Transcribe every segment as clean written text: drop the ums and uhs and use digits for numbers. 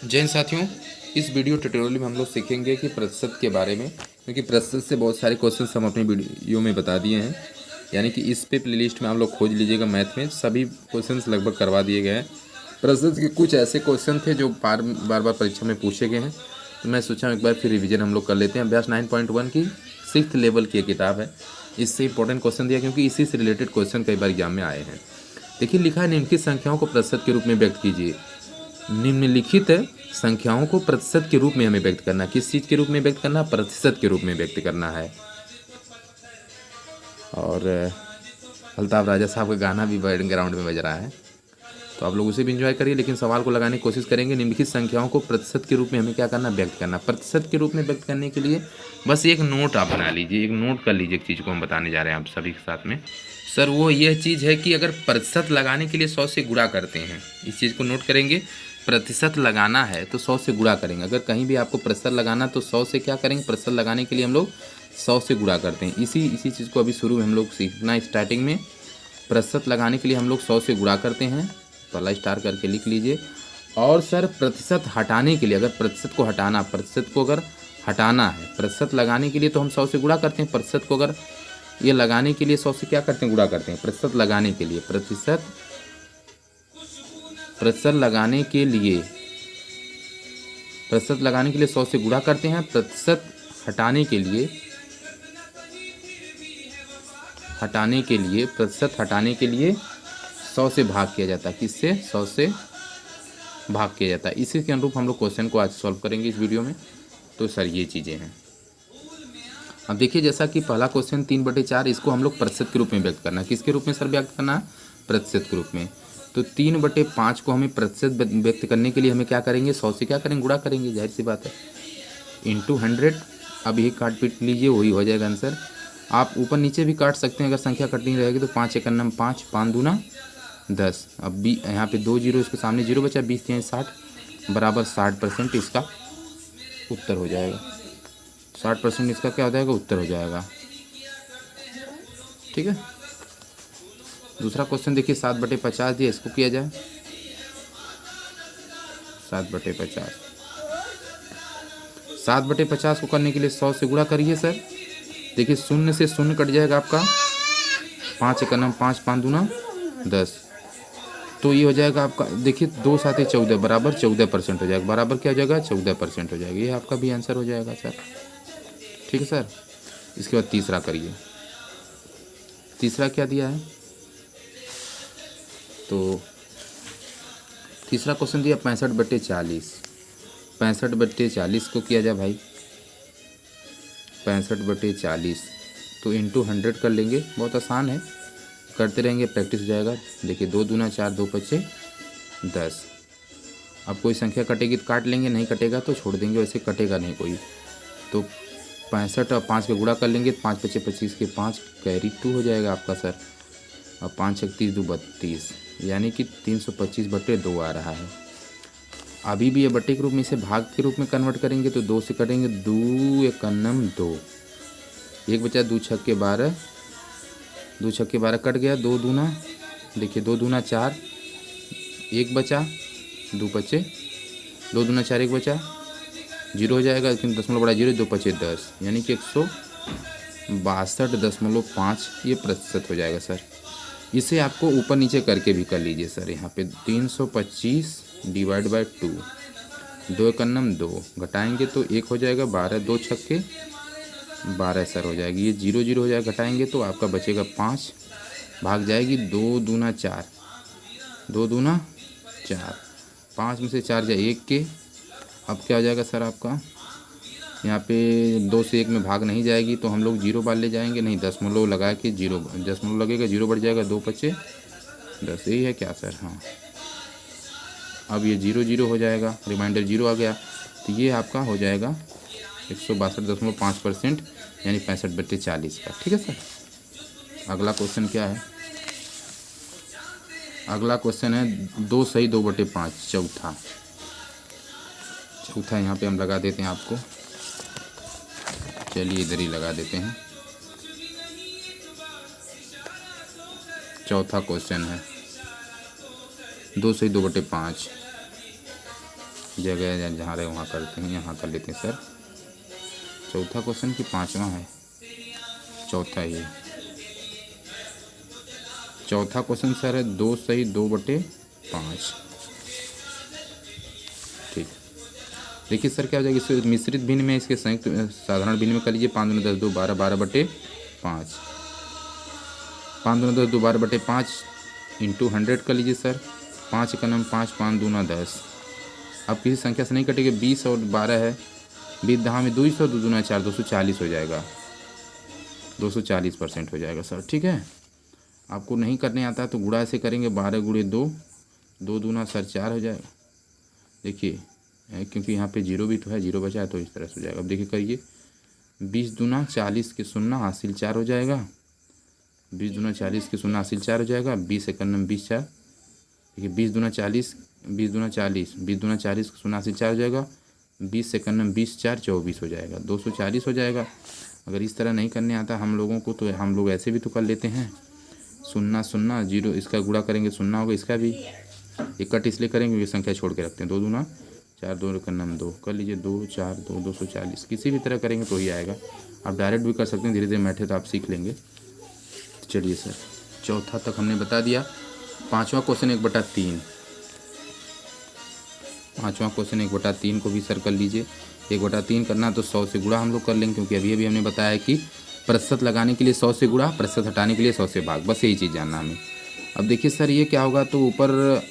जय हिंद साथियों, इस वीडियो ट्यूटोरियल में हम लोग सीखेंगे कि प्रतिशत के बारे में, क्योंकि प्रतिशत से बहुत सारे क्वेश्चंस हम अपनी वीडियो में बता दिए हैं। यानी कि इस पे प्लेलिस्ट में आप लोग खोज लीजिएगा, मैथ में सभी क्वेश्चंस लगभग करवा दिए गए हैं। प्रतिशत के कुछ ऐसे क्वेश्चन थे जो बार बार परीक्षा में पूछे गए हैं, तो मैं सोचा एक बार फिर रिविजन हम लोग कर लेते हैं। अभ्यास 9.1 की 6th लेवल की किताब है, इससे इंपॉर्टेंट क्वेश्चन दिया क्योंकि इसी से रिलेटेड क्वेश्चन कई बार एग्जाम में आए हैं। देखिए, लिखा है निम्नलिखित संख्याओं को प्रतिशत के रूप में व्यक्त कीजिए। निम्नलिखित संख्याओं को प्रतिशत के रूप में हमें व्यक्त करना। किस चीज़ के रूप में व्यक्त करना? प्रतिशत के रूप में व्यक्त करना है। और अल्ताफ राजा साहब का गाना भी बैकग्राउंड में बज रहा है, तो आप लोग उसे भी इंजॉय करिए। लेकिन सवाल को लगाने की कोशिश करेंगे। निम्नलिखित संख्याओं को प्रतिशत के रूप में हमें क्या करना? व्यक्त करना। प्रतिशत के रूप में व्यक्त करने के लिए बस एक नोट आप बना लीजिए, एक नोट कर लीजिए एक चीज़ को हम बताने जा रहे हैं आप सभी के साथ में। सर, वो यह चीज़ है कि अगर प्रतिशत लगाने के लिए 100 से गुणा करते हैं, इस चीज़ को नोट करेंगे। प्रतिशत लगाना है तो 100 से गुणा करेंगे। अगर कहीं भी आपको प्रतिशत लगाना तो 100 से क्या करेंगे? प्रतिशत लगाने के लिए हम लोग 100 से गुणा करते हैं। इसी चीज़ को अभी शुरू में हम लोग सीखना। स्टार्टिंग में प्रतिशत लगाने के लिए हम लोग 100 से गुणा करते हैं। पहला स्टार करके लिख लीजिए। और सर, प्रतिशत हटाने के लिए, अगर प्रतिशत को हटाना, प्रतिशत को अगर हटाना है, प्रतिशत लगाने के लिए तो हम 100 से गुणा करते हैं। प्रतिशत को अगर ये लगाने के लिए 100 से क्या करते हैं? गुणा करते हैं। प्रतिशत लगाने के लिए, प्रतिशत लगाने के लिए, प्रतिशत लगाने के लिए 100 से गुणा करते हैं। प्रतिशत हटाने के लिए, प्रतिशत हटाने के लिए 100 से भाग किया जाता है। किससे? 100 से भाग किया जाता है। इसी के अनुरूप हम लोग क्वेश्चन को आज सॉल्व करेंगे इस वीडियो में। तो सर, ये चीज़ें हैं। अब देखिए, जैसा कि पहला क्वेश्चन 3/4, इसको हम लोग प्रतिशत के रूप में व्यक्त करना है। किसके रूप में सर व्यक्त करना है? प्रतिशत के रूप में। तो 3/5 को हमें प्रतिशत व्यक्त करने के लिए हमें क्या करेंगे? 100 से क्या करेंगे? गुणा करेंगे, जाहिर सी बात है, इंटू 100। अब ये काट पीट लीजिए, वही हो जाएगा आंसर। आप ऊपर नीचे भी काट सकते हैं अगर संख्या कटनी रहेगी तो। 5 × 5 = 5, 5 दूना 10। अब यहाँ पे 2 जीरो, इसके सामने जीरो बचा, 20 × 60 बराबर 60% इसका उत्तर हो जाएगा। 60% इसका क्या हो जाएगा? उत्तर हो जाएगा। ठीक है। दूसरा क्वेश्चन देखिए, 7/50 दिया, इसको किया जाए। 7/50, 7/50 को करने के लिए 100 से गुणा करिए सर। देखिए, शून्य से शून्य कट जाएगा आपका। 5 × 5, 5 दूना 10। तो ये हो जाएगा आपका, देखिए 2 × 7 = 14 बराबर 14% हो जाएगा। बराबर क्या हो जाएगा? 14% हो जाएगा। ये आपका भी आंसर हो जाएगा सर। ठीक है सर। इसके बाद तीसरा करिए। तीसरा क्या दिया है? तो तीसरा क्वेश्चन दिया 65/40। 65/40 को किया जाए भाई। 65/40 तो इंटू 100 कर लेंगे। बहुत आसान है, करते रहेंगे, प्रैक्टिस हो जाएगा। देखिए, 2 दूना 4, 2 × 5 = 10। अब कोई संख्या कटेगी तो काट लेंगे, नहीं कटेगा तो छोड़ देंगे, वैसे कटेगा नहीं कोई। तो 65 और 5 का गुणा कर लेंगे, 5 × 5 = 25 के 5 कैरी 2 हो जाएगा आपका सर। अब 5 × 1 = 2 = 32, यानी कि 325/2 आ रहा है। अभी भी ये बट्टे के रूप में, इसे भाग के रूप में कन्वर्ट करेंगे तो 2 से करेंगे। 2 × 2, 1 बचा, 2 × 6 = 12, 2 × 6 = 12 कट गया। 2 दूना, देखिए 2 दूना 4, 1 बचा, 2 बचे, 2 दूना 4, 1 बचा, 0 हो जाएगा। लेकिन दशमलव बड़ा 0, 2 × 5 = 10, यानी कि 162.5 ये प्रतिशत हो जाएगा सर। इसे आपको ऊपर नीचे करके भी कर लीजिए सर। यहाँ पे 325 / 2, 2 × 2 घटाएंगे तो 1 हो जाएगा। 12, 2 × 6 = 12 सर हो जाएगी। ये 0 0 हो जाएगा, घटाएंगे तो आपका बचेगा 5, भाग जाएगी। 2 दूना 4, 2 दूना 4, 5 में से 4 जाए 1 के। अब क्या हो जाएगा सर आपका? यहाँ पे 2 से 1 में भाग नहीं जाएगी तो हम लोग 0 बार ले जाएंगे। नहीं, दशमलव लगा के 0, दशमलव लगेगा, 0 बढ़ जाएगा। 2 × 5 = 10, यही है क्या सर? हाँ। अब ये 0 0 हो जाएगा, रिमाइंडर 0 आ गया, तो ये आपका हो जाएगा 162.5%, यानी 65/40 का। ठीक है सर। अगला क्वेश्चन क्या है? अगला क्वेश्चन है 2 सही 2/5, चौथा। यहाँ पे हम लगा देते हैं आपको। चलिए, इधर ही लगा देते हैं। चौथा क्वेश्चन है 2 सही 2/5। जगह जहाँ रहे वहाँ करते हैं, यहाँ कर लेते हैं सर। चौथा क्वेश्चन कि पाँचवा है? चौथा ही है। चौथा क्वेश्चन सर है 2 सही 2/5। ठीक, देखिए सर क्या हो जाएगा, इससे मिश्रित भिन्न में इसके संयुक्त साधारण भिन्न में कर लीजिए। 5 दूनी 10 2 12 12/5। 5 दूनी 10 2 12/5 इंटू 100 कर लीजिए सर। 5 का नाम 5 5 दूना 10। अब किसी संख्या से नहीं कटेगा, 20 और 12 है, 20 दहा में 200 2 दूना 4 240 हो जाएगा, 240% हो जाएगा सर। ठीक है, आपको नहीं करने आता है तो गुणा ऐसे करेंगे, 12 गुणे 2 2 दूना सर 4 हो जाएगा। देखिए क्योंकि यहाँ पे जीरो भी तो है, जीरो बचा है तो इस तरह से हो जाएगा। अब देखिए करिए, 20 दूना 40 के 0 हासिल 4 हो जाएगा। 20 दूना 40 के 0 हासिल 4 हो जाएगा। 20 एक 20 4। देखिए 20 दूना 40 20 दूना 40 20 दूना 40 के 0 हासिल 4 हो जाएगा। 20 से 20 4 24 हो जाएगा, 240 हो जाएगा। अगर इस तरह नहीं करने आता हम लोगों को तो हम लोग ऐसे भी तो कर लेते हैं, 0 0 0 इसका गुणा करेंगे 0 होगा, इसका भी एक कट इसलिए करेंगे ये संख्या छोड़ के रखते हैं। 2 दूना 4 2 का 2 कर लीजिए, 2 4 2 240। किसी भी तरह करेंगे तो ही आएगा। आप डायरेक्ट भी कर सकते हैं, धीरे धीरे मैथड आप सीख लेंगे। तो चलिए सर, चौथा तक हमने बता दिया। पाँचवा क्वेश्चन 1/3। पाँचवा क्वेश्चन 1/3 को भी सर कर लीजिए। 1/3 करना तो 100 से गुणा हम लोग कर लेंगे, क्योंकि अभी अभी हमने बताया है कि प्रतिशत लगाने के लिए 100 से गुणा, प्रतिशत हटाने के लिए 100 से भाग, बस यही चीज़ जानना हमें। अब देखिए सर ये क्या होगा, तो ऊपर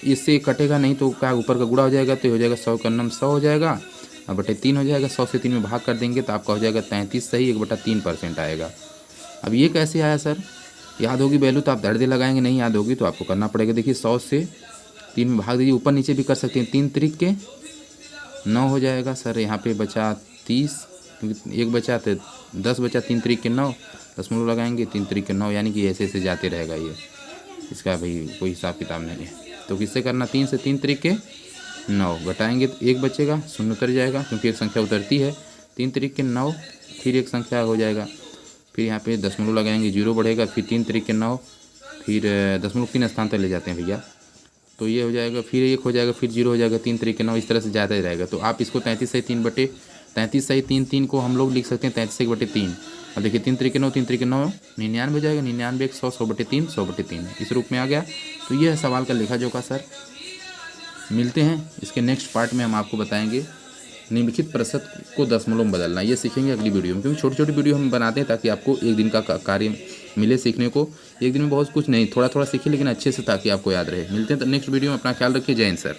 इससे कटेगा नहीं तो क्या ऊपर का गुणा हो जाएगा, तो हो जाएगा 100 का 100 हो जाएगा, अब 3 हो जाएगा। 100 से 3 में भाग कर देंगे तो आपका हो जाएगा 33 सही, 1/3% आएगा। अब ये कैसे आया सर? याद होगी वैल्यू तो आप दर्दे लगाएंगे, नहीं याद होगी तो आपको करना पड़ेगा। देखिए 100 से 3 में भाग दीजिए, ऊपर नीचे भी कर सकते हैं। 3 3 के 9 हो जाएगा सर। यहाँ पे बचा 30, क्योंकि 1 बचा तो 10 बचा। 3 3 के 9, दशमलव लगाएंगे, 3 3 के 9, यानी कि ऐसे ऐसे जाते रहेगा ये, इसका भाई कोई हिसाब किताब नहीं है। तो किससे करना, 3 से 3 3 के 9 घटाएंगे तो 1 बचेगा, 0 उतर जाएगा, क्योंकि एक संख्या उतरती है। 3 3 के 9, फिर एक संख्या हो जाएगा, फिर यहाँ पे दशमलव लगाएंगे, 0 बढ़ेगा, फिर 3 3 के 9, फिर दशमलव 3 स्थान तक ले जाते हैं भैया, तो ये हो जाएगा, फिर 1 हो जाएगा, फिर 0 हो जाएगा, 3 3 के 9, इस तरह से जाता ही रहेगा। तो आप इसको 33 सही 3 को हम लोग लिख सकते हैं 33 1/3। अब देखिए 3 3 के 9 3 3 के 9 99 हो जाएगा, 99 100 100/3 100/3 इस रूप में आ गया। तो ये है सवाल का लेखा जोखा सर। मिलते हैं इसके नेक्स्ट पार्ट में, हम आपको बताएंगे निम्नलिखित प्रतिशत को दशमलव में बदलना, ये सीखेंगे अगली वीडियो में, क्योंकि छोटी छोटी वीडियो हम बनाते हैं ताकि आपको एक दिन का कार्य मिले सीखने को। एक दिन में बहुत कुछ नहीं, थोड़ा थोड़ा सीखिए लेकिन अच्छे से, ताकि आपको याद रहे। मिलते हैं तो नेक्स्ट वीडियो में, अपना ख्याल रखिए। जय हिंद सर।